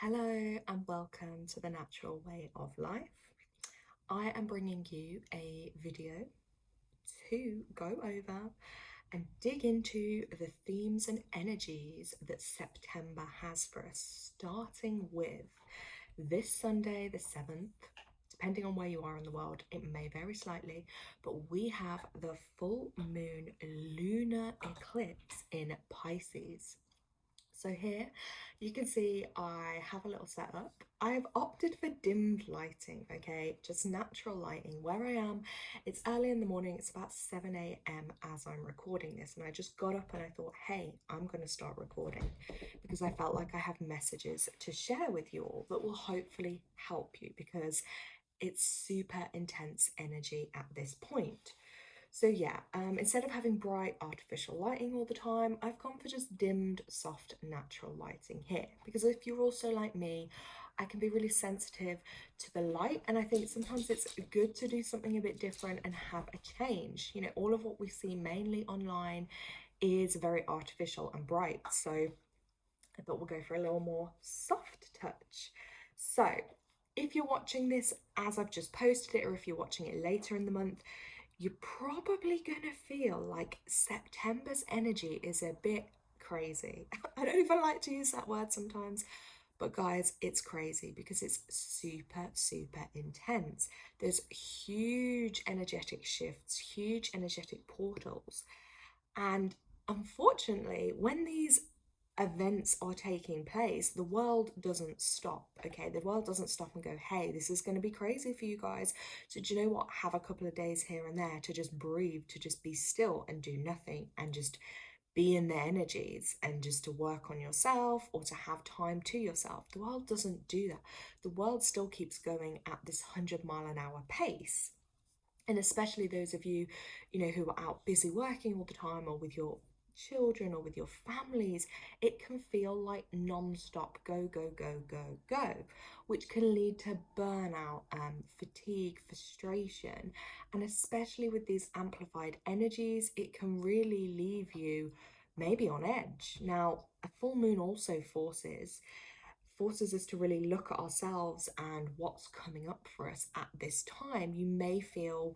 Hello and welcome to the Natural Way of Life. I am bringing you a video to go over and dig into the themes and energies that September has for us, starting with this Sunday, the 7th. Depending on where you are in the world, it may vary slightly, but we have the full moon lunar eclipse in Pisces. So here you can see I have a little setup. I've opted for dimmed lighting, okay, just natural lighting. Where I am, it's early in the morning, it's about 7 a.m. as I'm recording this, and I just got up and I thought, hey, I'm going to start recording because I felt like I have messages to share with you all that will hopefully help you because it's super intense energy at this point. So yeah, instead of having bright artificial lighting all the time, I've gone for just dimmed, soft, natural lighting here. Because if you're also like me, I can be really sensitive to the light, and I think sometimes it's good to do something a bit different and have a change. You know, all of what we see mainly online is very artificial and bright. So I thought we'll go for a little more soft touch. So if you're watching this as I've just posted it, or if you're watching it later in the month, you're probably going to feel like September's energy is a bit crazy. I don't even like to use that word sometimes, but guys, it's crazy because it's super, super intense. There's huge energetic shifts, huge energetic portals. And unfortunately, when these events are taking place, the world doesn't stop. Okay, the world doesn't stop and go, hey, this is going to be crazy for you guys. So do you know what? Have a couple of days here and there to just breathe, to just be still and do nothing and just be in the energies and just to work on yourself or to have time to yourself. The world doesn't do that. The world still keeps going at this 100-mile-an-hour pace. And especially those of you, who are out busy working all the time or with your children or with your families, it can feel like non-stop go, go, go, go, go, which can lead to burnout, fatigue, frustration. And especially with these amplified energies, it can really leave you maybe on edge. Now, a full moon also forces us to really look at ourselves and what's coming up for us at this time. You may feel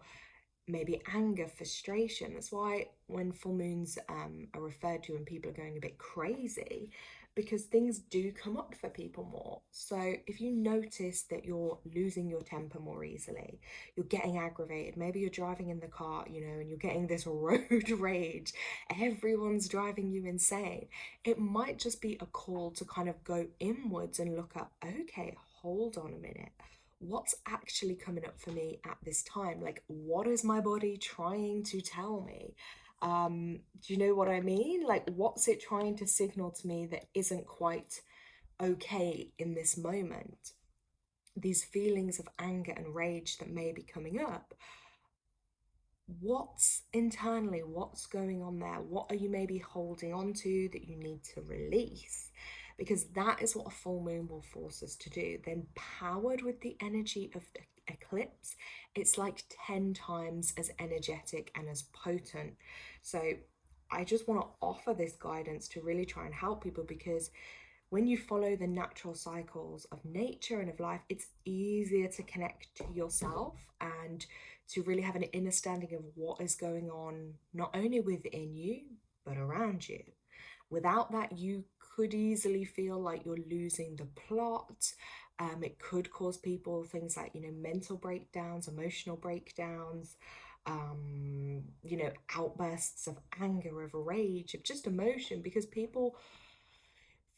maybe anger, frustration. That's why when full moons are referred to and people are going a bit crazy, because things do come up for people more. So if you notice that you're losing your temper more easily, you're getting aggravated, maybe you're driving in the car, and you're getting this road rage, everyone's driving you insane, it might just be a call to kind of go inwards and look at, okay, hold on a minute, what's actually coming up for me at this time? Like, what is my body trying to tell me? Do you know what I mean? Like, what's it trying to signal to me that isn't quite okay in this moment? These feelings of anger and rage that may be coming up, what's internally, what's going on there? What are you maybe holding on to that you need to release? Because that is what a full moon will force us to do. Then, powered with the energy of the eclipse, it's like 10 times as energetic and as potent. So I just want to offer this guidance to really try and help people, because when you follow the natural cycles of nature and of life, it's easier to connect to yourself and to really have an understanding of what is going on, not only within you, but around you. Without that, you could easily feel like you're losing the plot. It could cause people things like, mental breakdowns, emotional breakdowns, outbursts of anger, of rage, of just emotion, because people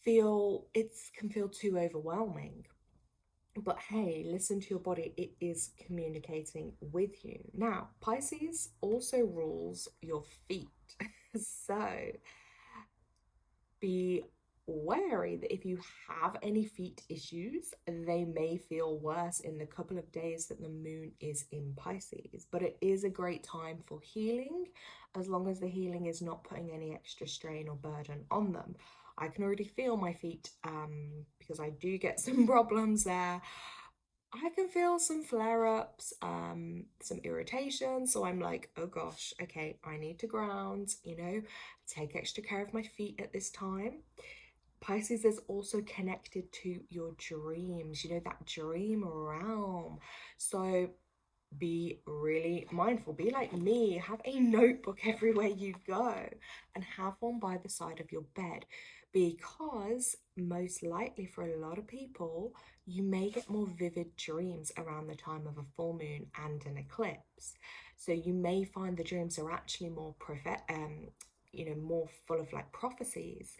can feel too overwhelming. But hey, listen to your body, it is communicating with you. Now, Pisces also rules your feet. So be wary that if you have any feet issues, they may feel worse in the couple of days that the moon is in Pisces. But it is a great time for healing, as long as the healing is not putting any extra strain or burden on them. I can already feel my feet because I do get some problems there. I can feel some flare-ups, some irritation. So I'm like, oh gosh, okay, I need to ground, take extra care of my feet at this time. Pisces is also connected to your dreams, you know, that dream realm. So be really mindful. Be like me, have a notebook everywhere you go and have one by the side of your bed, because most likely for a lot of people, you may get more vivid dreams around the time of a full moon and an eclipse. So you may find the dreams are actually more more full of like prophecies.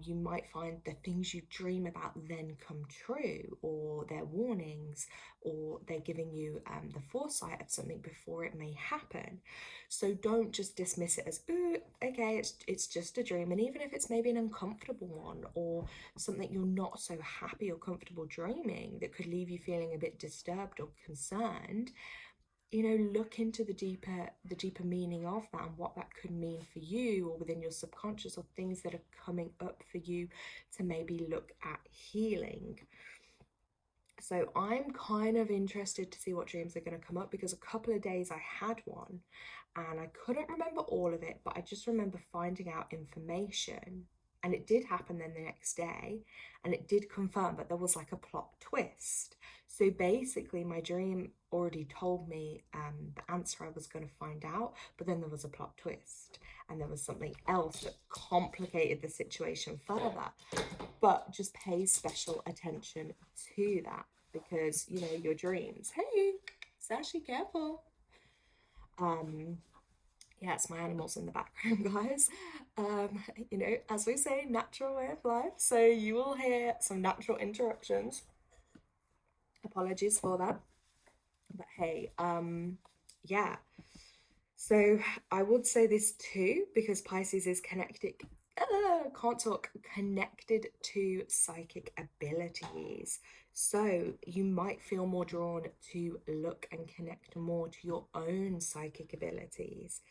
You might find the things you dream about then come true, or they're warnings, or they're giving you the foresight of something before it may happen. So don't just dismiss it as, ooh, okay, it's just a dream. And even if it's maybe an uncomfortable one, or something you're not so happy or comfortable dreaming that could leave you feeling a bit disturbed or concerned, you know, look into the deeper meaning of that and what that could mean for you, or within your subconscious, or things that are coming up for you to maybe look at healing. So I'm kind of interested to see what dreams are going to come up, because a couple of days I had one and I couldn't remember all of it, but I just remember finding out information, and it did happen then the next day, and it did confirm, but there was like a plot twist. So basically my dream already told me the answer I was going to find out, but then there was a plot twist and there was something else that complicated the situation further. But just pay special attention to that, because you know your dreams. Hey, Sashi, careful. Yeah, it's my animals in the background, guys. You know, as we say, natural way of life. So you will hear some natural interruptions. Apologies for that. But hey, yeah. So I would say this too, because Pisces is can't talk, connected to psychic abilities. So you might feel more drawn to look and connect more to your own psychic abilities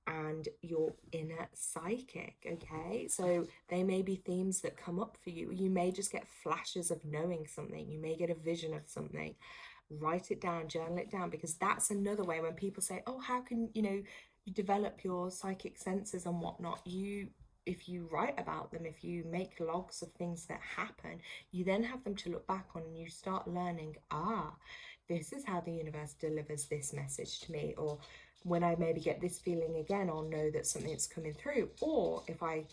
and your inner psychic, okay? So they may be themes that come up for you. You may just get flashes of knowing something. You may get a vision of something. Write it down, journal it down, because that's another way when people say, oh, how can, you develop your psychic senses and whatnot. If you write about them, if you make logs of things that happen, you then have them to look back on, and you start learning, this is how the universe delivers this message to me. Or when I maybe get this feeling again, I'll know that something's coming through. Or if I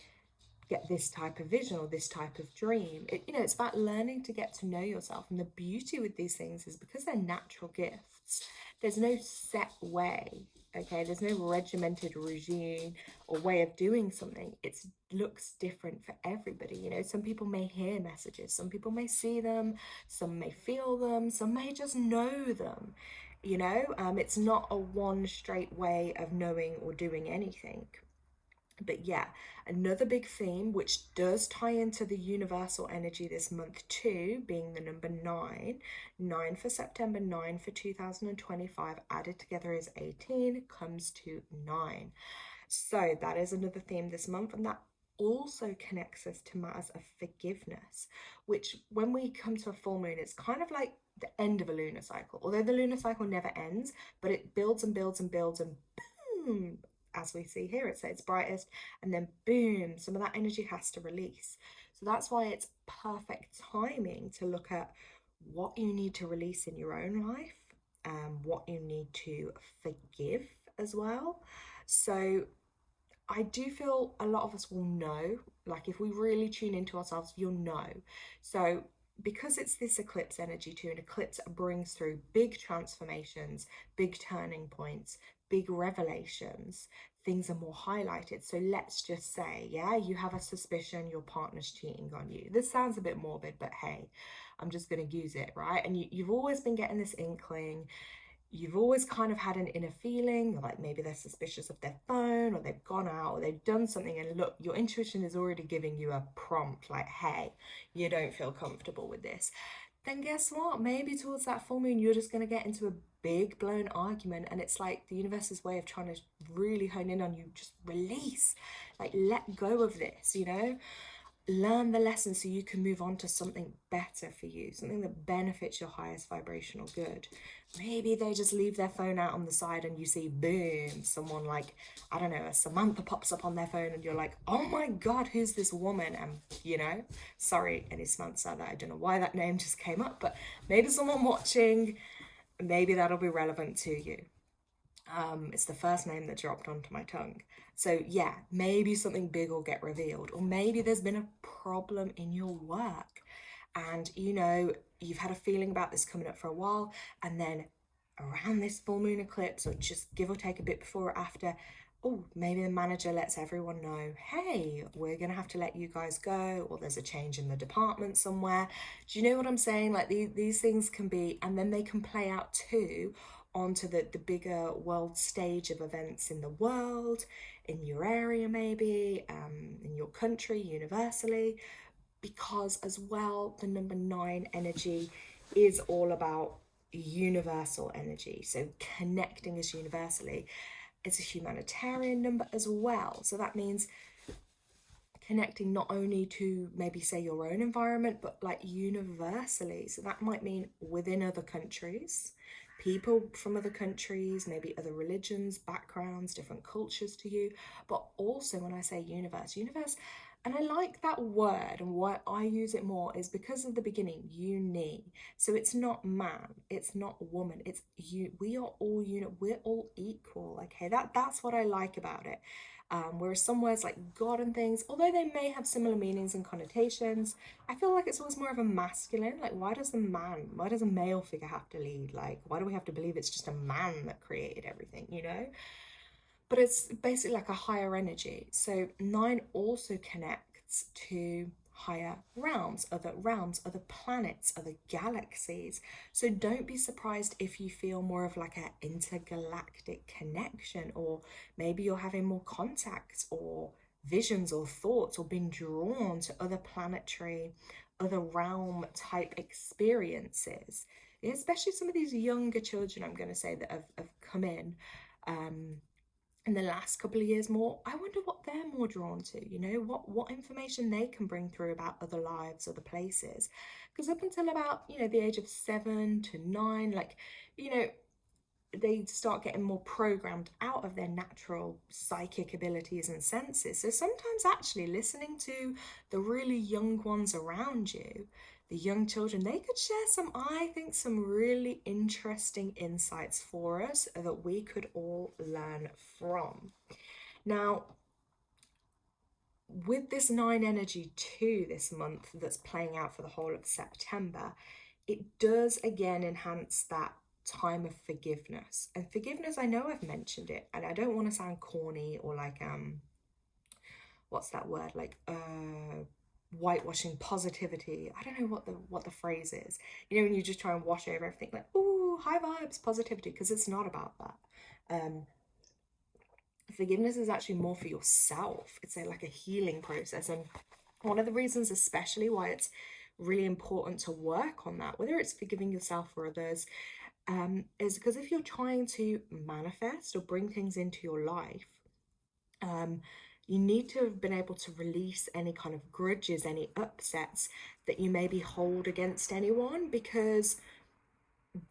get this type of vision or this type of dream, it's about learning to get to know yourself. And the beauty with these things is, because they're natural gifts, there's no set way, okay? There's no regimented regime or way of doing something. It looks different for everybody. Some people may hear messages, some people may see them, some may feel them, some may just know them. It's not a one straight way of knowing or doing anything. But yeah, another big theme, which does tie into the universal energy this month too, being the number 9. 9 for September, 9 for 2025, added together is 18, comes to 9. So that is another theme this month, and that also connects us to matters of forgiveness, which when we come to a full moon, it's kind of like the end of a lunar cycle. Although the lunar cycle never ends, but it builds and builds and builds, and boom, as we see here, it's at its brightest, and then boom, some of that energy has to release. So that's why it's perfect timing to look at what you need to release in your own life, what you need to forgive as well. So I do feel a lot of us will know, like if we really tune into ourselves, you'll know. So because it's this eclipse energy too, an eclipse brings through big transformations, big turning points, big revelations, things are more highlighted. So let's just say, yeah, you have a suspicion your partner's cheating on you. This sounds a bit morbid, but hey, I'm just going to use it, right? And you've always been getting this inkling. You've always kind of had an inner feeling, like maybe they're suspicious of their phone, or they've gone out, or they've done something, and look, your intuition is already giving you a prompt like, hey, you don't feel comfortable with this. Then guess what? Maybe towards that full moon, you're just going to get into a big blown argument, and it's like the universe's way of trying to really hone in on you. Just release, like let go of this, learn the lesson so you can move on to something better for you, something that benefits your highest vibrational good. Maybe they just leave their phone out on the side and you see, boom, someone like, I don't know, a Samantha pops up on their phone and you're like, oh my God, who's this woman? And, you know, sorry, any Samantha that I don't know why that name just came up, but maybe someone watching, maybe that'll be relevant to you. It's the first name that dropped onto my tongue. So yeah, maybe something big will get revealed, or maybe there's been a problem in your work, and you know you've had a feeling about this coming up for a while, and then around this full moon eclipse, or just give or take a bit before or after, oh, maybe the manager lets everyone know, hey, we're gonna have to let you guys go, or there's a change in the department somewhere. Do you know what I'm saying? Like these things can be, and then they can play out too onto the bigger world stage of events in the world, in your area, maybe, in your country, universally, because as well, the number 9 energy is all about universal energy. So connecting us universally. It's a humanitarian number as well. So that means connecting not only to maybe say your own environment, but like universally. So that might mean within other countries, people from other countries, maybe other religions, backgrounds, different cultures to you. But also when I say universe, and I like that word, and why I use it more is because of the beginning, uni. So it's not man, it's not woman, it's you. We are all we're all equal. Okay, that's what I like about it. Whereas some words like God and things, although they may have similar meanings and connotations, I feel like it's always more of a masculine. Like, why does a male figure have to lead? Like, why do we have to believe it's just a man that created everything, you know? But it's basically like a higher energy. So 9 also connects to higher realms, other planets, other galaxies. So don't be surprised if you feel more of like an intergalactic connection, or maybe you're having more contacts or visions or thoughts, or being drawn to other planetary, other realm type experiences. Yeah, especially some of these younger children, I'm going to say, that have come um, in the last couple of years more. I wonder what they're more drawn to, you know, what information they can bring through about other lives, other places. Because up until about, you know, the age of 7 to 9, like, you know, they start getting more programmed out of their natural psychic abilities and senses. So sometimes actually listening to the really young ones around you, the young children, they could share some, I think, some really interesting insights for us that we could all learn from. Now, with this 9 energy too this month that's playing out for the whole of September, it does again enhance that time of forgiveness. And forgiveness, I know I've mentioned it, and I don't want to sound corny or like what's that word, like whitewashing positivity. I don't know what the phrase is, you know, when you just try and wash over everything, like, oh, high vibes positivity, because it's not about that. Forgiveness is actually more for yourself. It's like a healing process. And one of the reasons especially why it's really important to work on that, whether it's forgiving yourself or others, is because if you're trying to manifest or bring things into your life, you need to have been able to release any kind of grudges, any upsets that you maybe hold against anyone, because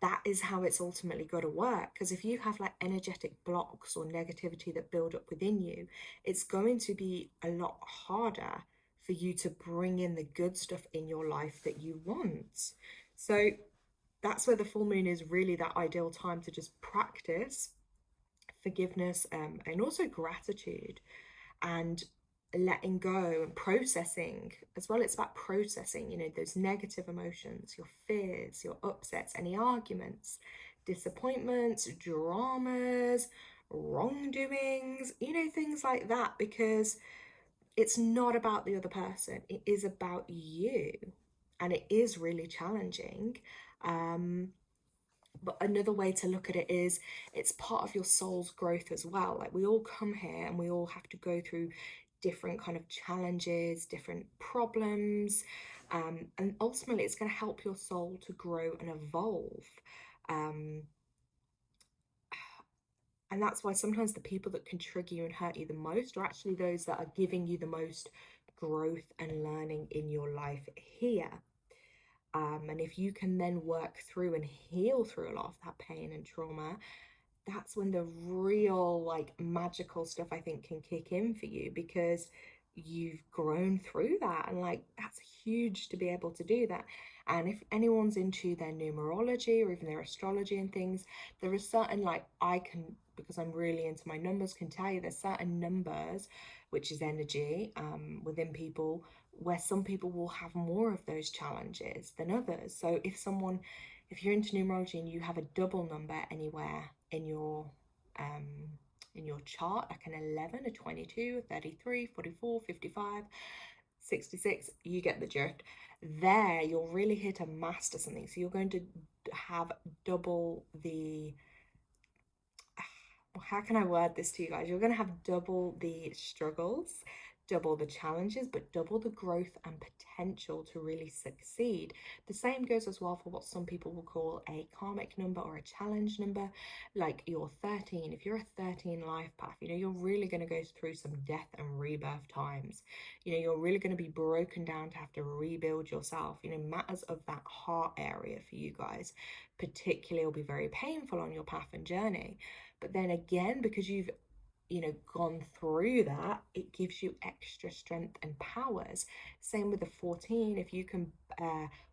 that is how it's ultimately got to work. Because if you have like energetic blocks or negativity that build up within you, it's going to be a lot harder for you to bring in the good stuff in your life that you want. So that's where the full moon is really that ideal time to just practice forgiveness, and also gratitude, and letting go and processing as well. It's about processing, you know, those negative emotions, your fears, your upsets, any arguments, disappointments, dramas, wrongdoings, you know, things like that, because it's not about the other person, it is about you. And it is really challenging. But another way to look at it is it's part of your soul's growth as well. Like, we all come here and we all have to go through different kind of challenges, different problems, and ultimately it's going to help your soul to grow and evolve. Um, and that's why sometimes the people that can trigger you and hurt you the most are actually those that are giving you the most growth and learning in your life here. And if you can then work through and heal through a lot of that pain and trauma, that's when the real like magical stuff I think can kick in for you, because you've grown through that, and like that's huge to be able to do that. And if anyone's into their numerology or even their astrology and things, there is certain, like, I can, because I'm really into my numbers, can tell you there's certain numbers, which is energy, within people, where some people will have more of those challenges than others. So if you're into numerology and you have a double number anywhere um in your chart, like an 11, a 22, a 33, 44, 55, 66, you get the drift. There, you're really here to master something. So you're going to have double the, how can I word this to you guys? You're going to have double the struggles, double the challenges, but double the growth and potential to really succeed. The same goes as well for what some people will call a karmic number or a challenge number, like your 13. If you're a 13 life path, you're really going to go through some death and rebirth times. You're really going to be broken down to have to rebuild yourself. Matters of that heart area for you guys particularly will be very painful on your path and journey. But then again, because you've gone through that, it gives you extra strength and powers. Same with the 14. If you can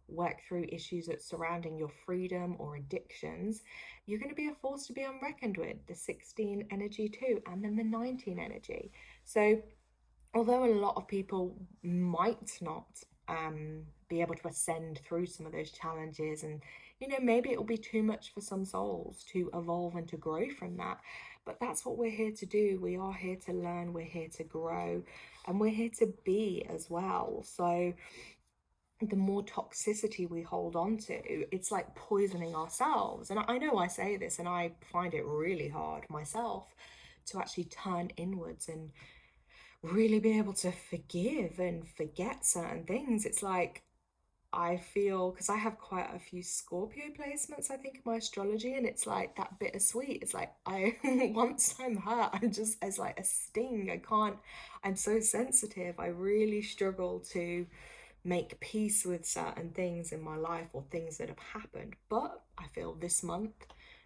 work through issues that surrounding your freedom or addictions, you're going to be a force to be unreckoned with. The 16 energy too, and then the 19 energy. So although a lot of people might not be able to ascend through some of those challenges, and maybe it will be too much for some souls to evolve and to grow from that, but that's what we're here to do. We are here to learn, we're here to grow, and we're here to be as well. So the more toxicity we hold on to, it's like poisoning ourselves. And I know I say this and I find it really hard myself to actually turn inwards and really be able to forgive and forget certain things. It's like, I feel, because I have quite a few Scorpio placements, I think, in my astrology, and it's like that bittersweet. It's like, once I'm hurt, it's like a sting. I'm so sensitive. I really struggle to make peace with certain things in my life or things that have happened. But I feel this month,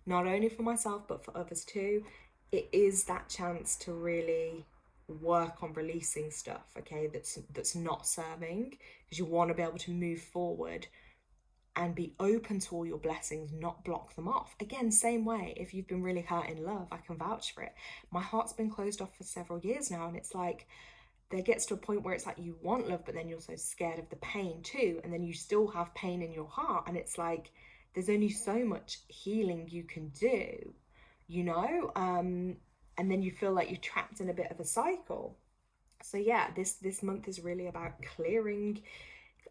not only for myself, but for others too, it is that chance to really work on releasing stuff, okay, that's not serving, because you want to be able to move forward and be open to all your blessings, not block them off. Again, same way, if you've been really hurt in love, I can vouch for it. My heart's been closed off for several years now, and it's like there gets to a point where it's like you want love, but then you're so scared of the pain too, and then you still have pain in your heart, and it's like there's only so much healing you can do, and then you feel like you're trapped in a bit of a cycle. So yeah, this month is really about clearing.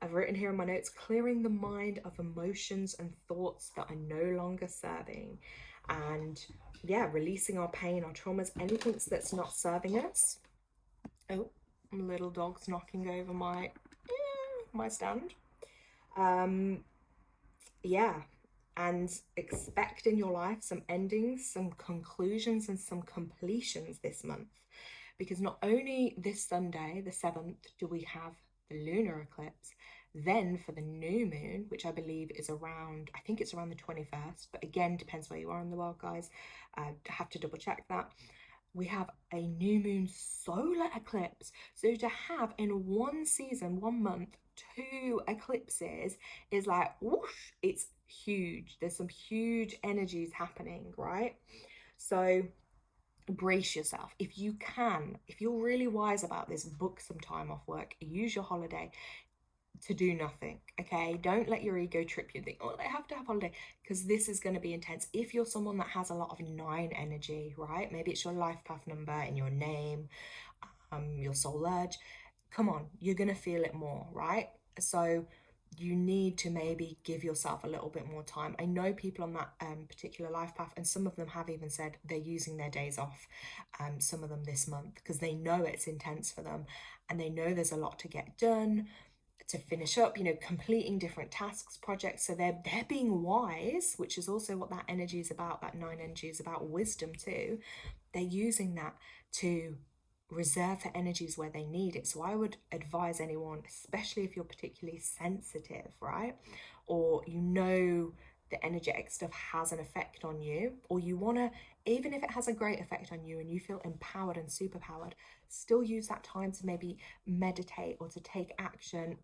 I've written here in my notes, clearing the mind of emotions and thoughts that are no longer serving, and yeah, releasing our pain, our traumas, anything that's not serving us. Oh, little dog's knocking over my stand. Yeah, and expect in your life some endings, some conclusions, and some completions this month, because not only this Sunday, the 7th, do we have the lunar eclipse, then for the new moon, which I believe is around, I think it's around the 21st, but again, depends where you are in the world, guys. Have to double check that. We have a new moon solar eclipse. So to have in one season, 1 month, 2 eclipses is like, whoosh, it's huge. There's some huge energies happening, right? So brace yourself. If you can, if you're really wise about this, book some time off work, use your holiday to do nothing, okay? Don't let your ego trip you and think, oh, I have to have holiday, because this is going to be intense. If you're someone that has a lot of 9 energy, right? Maybe it's your life path number in your name, your soul urge. Come on, you're going to feel it more, right? So you need to maybe give yourself a little bit more time. I know people on that particular life path, and some of them have even said they're using their days off, some of them this month, because they know it's intense for them, and they know there's a lot to get done, to finish up, completing different tasks, projects. So they're being wise, which is also what that energy is about. That 9 energy is about wisdom too. They're using that to reserve the energies where they need it. So I would advise anyone, especially if you're particularly sensitive, right? Or you know the energetic stuff has an effect on you, or you want to, even if it has a great effect on you and you feel empowered and superpowered, still use that time to maybe meditate or to take action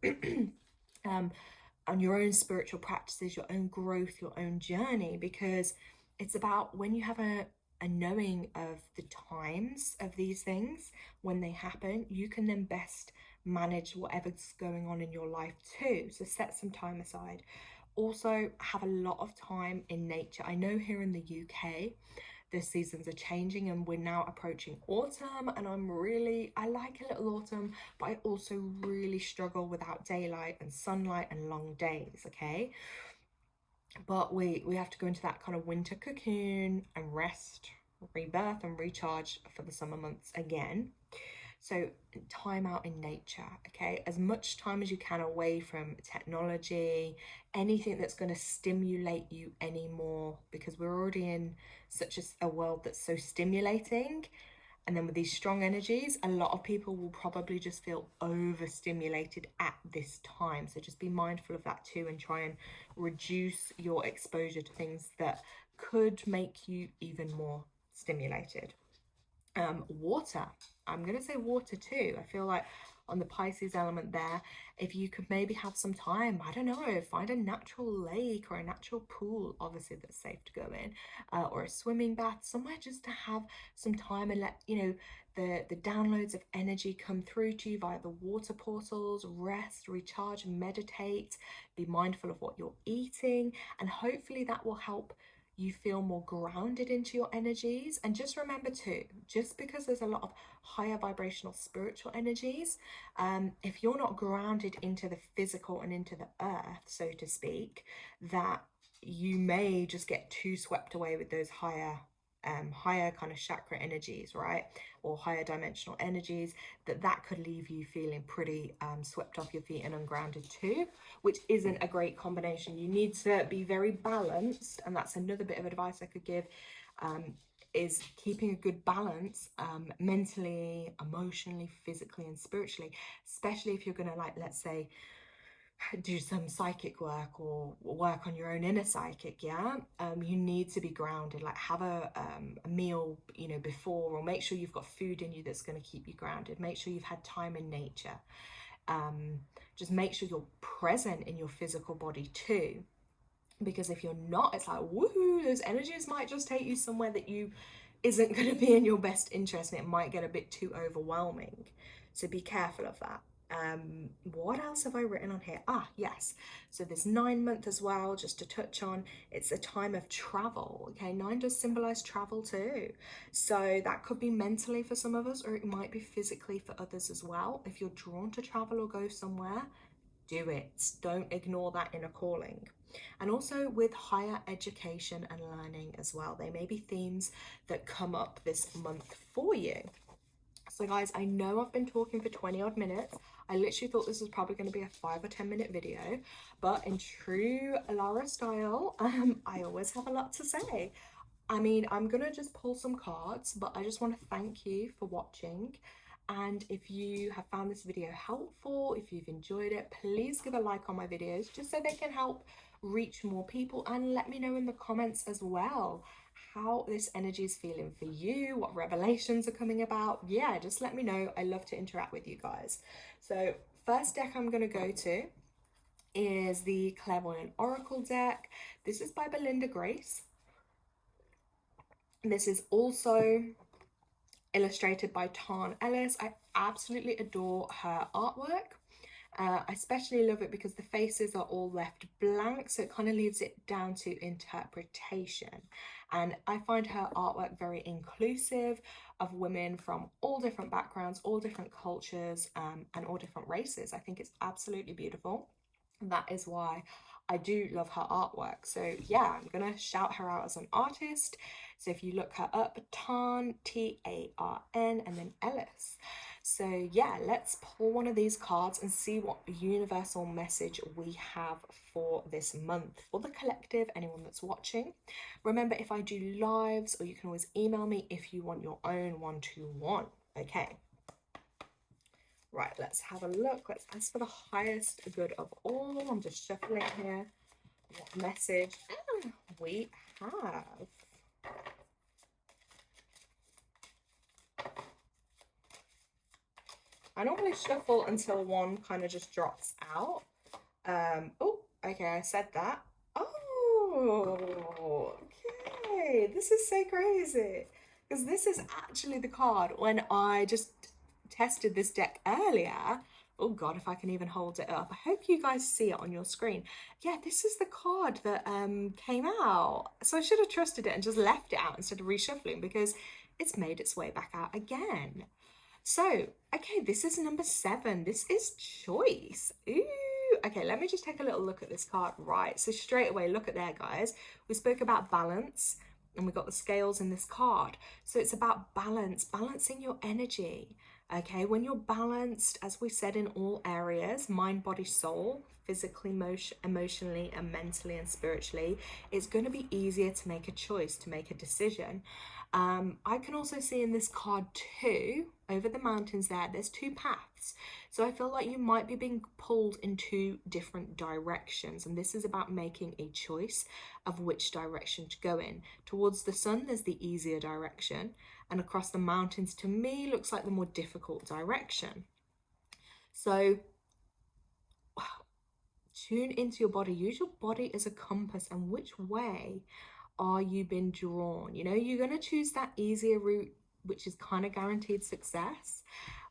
on your own spiritual practices, your own growth, your own journey, because it's about when you have a knowing of the times of these things, when they happen, you can then best manage whatever's going on in your life too. So set some time aside. Also, have a lot of time in nature. I know here in the UK, the seasons are changing and we're now approaching autumn, and I like a little autumn, but I also really struggle without daylight and sunlight and long days, okay? But we have to go into that kind of winter cocoon and rest, rebirth and recharge for the summer months again. So time out in nature, okay? As much time as you can away from technology, anything that's going to stimulate you anymore, because we're already in such a world that's so stimulating. And then with these strong energies, a lot of people will probably just feel overstimulated at this time. So just be mindful of that too, and try and reduce your exposure to things that could make you even more stimulated. Water. I'm going to say water too. I feel like on the Pisces element there, if you could maybe have some time, I don't know, find a natural lake or a natural pool, obviously that's safe to go in, or a swimming bath, somewhere just to have some time and let, the downloads of energy come through to you via the water portals. Rest, recharge, meditate, be mindful of what you're eating, and hopefully that will help you feel more grounded into your energies. And just remember too, just because there's a lot of higher vibrational spiritual energies, if you're not grounded into the physical and into the earth, so to speak, that you may just get too swept away with those higher kind of chakra energies, right? Or higher dimensional energies, that could leave you feeling pretty swept off your feet and ungrounded too, which isn't a great combination. You need to be very balanced, and that's another bit of advice I could give, is keeping a good balance mentally, emotionally, physically, and spiritually, especially if you're going to, like, let's say, do some psychic work or work on your own inner psychic. You need to be grounded, like have a meal before, or make sure you've got food in you that's going to keep you grounded. Make sure you've had time in nature. Just make sure you're present in your physical body too, because if you're not, it's like woohoo, those energies might just take you somewhere that you isn't going to be in your best interest, and it might get a bit too overwhelming. So be careful of that. What else have I written on here? Yes, so this 9-month as well, just to touch on, it's a time of travel. Okay, 9 does symbolize travel too, so that could be mentally for some of us, or it might be physically for others as well. If you're drawn to travel or go somewhere, do it. Don't ignore that inner calling. And also with higher education and learning as well, there may be themes that come up this month for you. So guys, I know I've been talking for 20 odd minutes. I literally thought this was probably going to be a 5 or 10 minute video, but in true Lara style, I always have a lot to say. I mean, I'm gonna just pull some cards, but I just want to thank you for watching. And if you have found this video helpful, if you've enjoyed it, please give a like on my videos, just so they can help reach more people. And let me know in the comments as well how this energy is feeling for you, what revelations are coming about. Yeah, just let me know. I love to interact with you guys. So first deck I'm going to go to is the Clairvoyant Oracle deck. This is by Belinda Grace. This is also illustrated by Tarn Ellis. I absolutely adore her artwork. I especially love it because the faces are all left blank, so it kind of leaves it down to interpretation. And I find her artwork very inclusive of women from all different backgrounds, all different cultures, and all different races. I think it's absolutely beautiful. That is why I do love her artwork. So yeah, I'm gonna shout her out as an artist. So if you look her up, Tarn, T-A-R-N, and then Ellis. So yeah, let's pull one of these cards and see what universal message we have for this month, for the collective, anyone that's watching. Remember, if I do lives, or you can always email me if you want your own one-to-one. Okay, Right, let's have a look. Let's ask for the highest good of all. I'm just shuffling here. What message we have? I normally shuffle until one kind of just drops out. Oh, okay, I said that. Oh, okay. This is so crazy. Because this is actually the card when I just tested this deck earlier. Oh God, if I can even hold it up. I hope you guys see it on your screen. Yeah, this is the card that came out. So I should have trusted it and just left it out instead of reshuffling because it's made its way back out again. So, okay, this is number 7. This is choice. Ooh, okay, let me just take a little look at this card. Right, so straight away, look at there, guys. We spoke about balance and we got the scales in this card. So it's about balance, balancing your energy. Okay, when you're balanced, as we said, in all areas, mind, body, soul, physically, emotionally, and mentally and spiritually, it's going to be easier to make a choice, to make a decision. I can also see in this card too, over the mountains there's 2 paths. So I feel like you might be being pulled in 2 different directions. And this is about making a choice of which direction to go in. Towards the sun, there's the easier direction. And across the mountains, to me, looks like the more difficult direction. So tune into your body. Use your body as a compass and which way are you been drawn? You know, you're going to choose that easier route, which is kind of guaranteed success,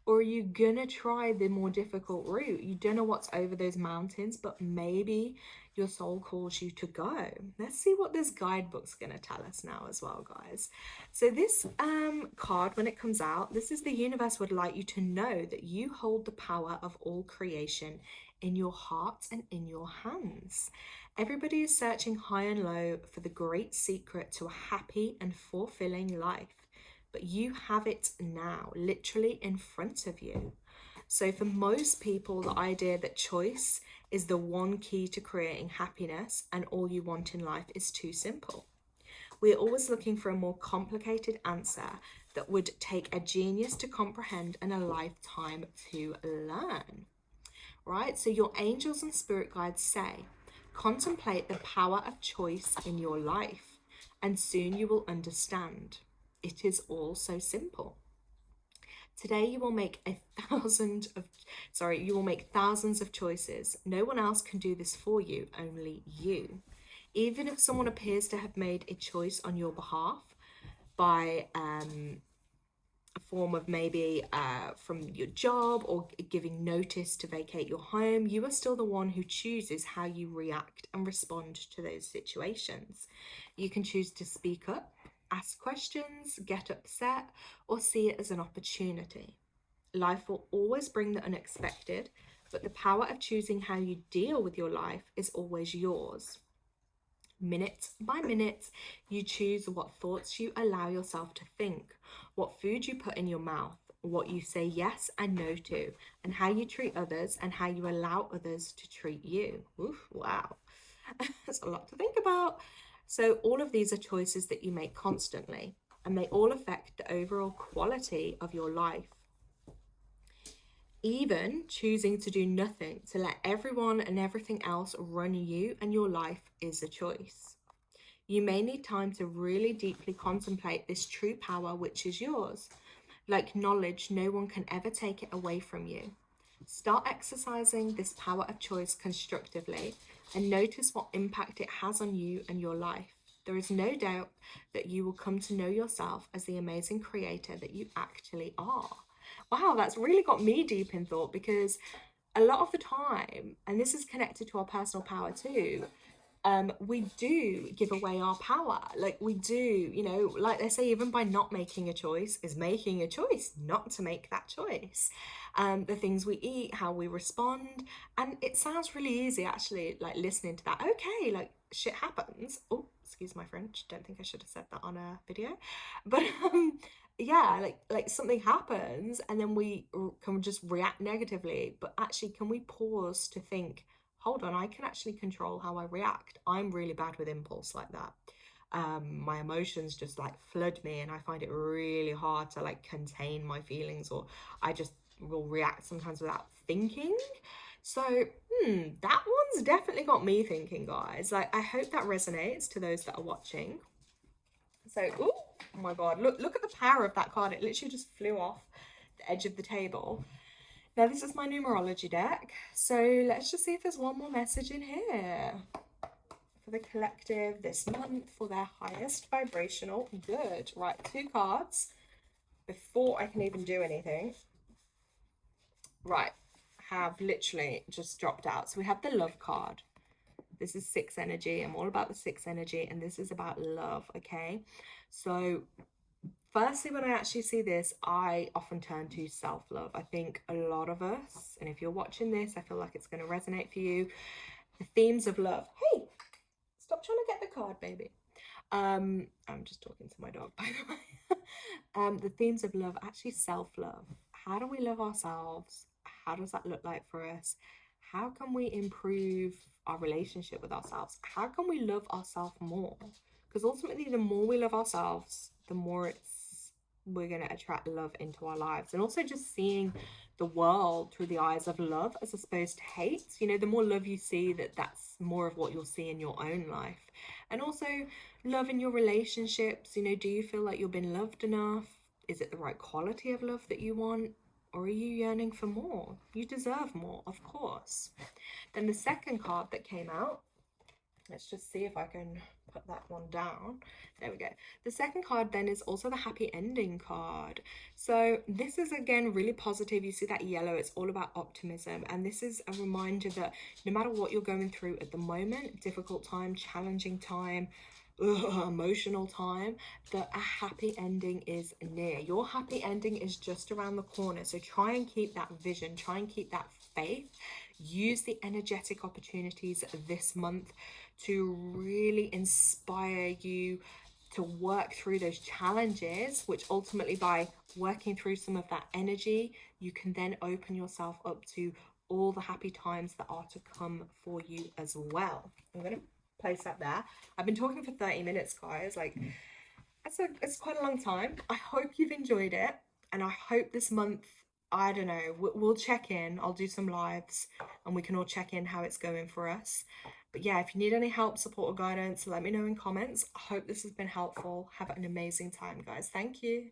or are you going to try the more difficult route? You don't know what's over those mountains, but maybe your soul calls you to go. Let's see what this guidebook's going to tell us now as well, guys. So this card, when it comes out, this is the universe would like you to know that you hold the power of all creation in your heart and in your hands. Everybody is searching high and low for the great secret to a happy and fulfilling life, but you have it now, literally in front of you. So for most people, the idea that choice is the one key to creating happiness and all you want in life is too simple. We're always looking for a more complicated answer that would take a genius to comprehend and a lifetime to learn. Right? So your angels and spirit guides say, contemplate the power of choice in your life, and soon you will understand. It is all so simple. Today you will make you will make thousands of choices. No one else can do this for you, only you. Even if someone appears to have made a choice on your behalf by a form of maybe from your job or giving notice to vacate your home, you are still the one who chooses how you react and respond to those situations. You can choose to speak up, ask questions, get upset, or see it as an opportunity. Life will always bring the unexpected, but the power of choosing how you deal with your life is always yours. Minute by minute, you choose what thoughts you allow yourself to think, what food you put in your mouth, what you say yes and no to, and how you treat others and how you allow others to treat you. Oof, wow. That's a lot to think about. So all of these are choices that you make constantly, and they all affect the overall quality of your life. Even choosing to do nothing, to let everyone and everything else run you and your life, is a choice. You may need time to really deeply contemplate this true power which is yours. Like knowledge, no one can ever take it away from you. Start exercising this power of choice constructively and notice what impact it has on you and your life. There is no doubt that you will come to know yourself as the amazing creator that you actually are. Wow, that's really got me deep in thought, because a lot of the time, and this is connected to our personal power too, we do give away our power. Like we do, you know, like they say, even by not making a choice is making a choice not to make that choice. The things we eat, how we respond, and it sounds really easy actually, like listening to that. Okay, like shit happens. Oh, excuse my French. Don't think I should have said that on a video, but yeah, like something happens and then we can just react negatively. But actually, can we pause to think? Hold on, I can actually control how I react. I'm really bad with impulse like that. My emotions just like flood me and I find it really hard to like contain my feelings, or I just will react sometimes without thinking. So, that one's definitely got me thinking, guys. Like, I hope that resonates to those that are watching. So, ooh, oh my God, look at the power of that card. It literally just flew off the edge of the table. Now, this is my numerology deck. So let's just see if there's one more message in here for the collective this month for their highest vibrational good. Right, 2 cards before I can even do anything. Right, have literally just dropped out. So we have the love card. This is 6 energy. I'm all about the 6 energy, and this is about love, okay? So firstly, when I actually see this, I often turn to self-love. I think a lot of us, and if you're watching this, I feel like it's going to resonate for you. The themes of love. Hey, stop trying to get the card, baby. I'm just talking to my dog, by the way. The themes of love, actually self-love. How do we love ourselves? How does that look like for us? How can we improve our relationship with ourselves? How can we love ourselves more? Because ultimately, the more we love ourselves, the more we're going to attract love into our lives. And also just seeing the world through the eyes of love as opposed to hate. You know, the more love you see, that's more of what you'll see in your own life. And also love in your relationships. You know, do you feel like you've been loved enough? Is it the right quality of love that you want? Or are you yearning for more? You deserve more, of course. Then the second card that came out, let's just see if I can put that one down. There we go. The second card then is also the happy ending card. So this is again really positive. You see that yellow, it's all about optimism. And this is a reminder that no matter what you're going through at the moment, difficult time, challenging time, emotional time, that a happy ending is near. Your happy ending is just around the corner. So try and keep that vision, try and keep that faith. Use the energetic opportunities this month to really inspire you to work through those challenges, which ultimately by working through some of that energy, you can then open yourself up to all the happy times that are to come for you as well. I'm going to place that there. I've been talking for 30 minutes, guys. Like, it's quite a long time. I hope you've enjoyed it, and I hope this month, I don't know, we'll check in. I'll do some lives and we can all check in how it's going for us. But yeah, if you need any help, support, or guidance, let me know in comments. I hope this has been helpful. Have an amazing time, guys. Thank you.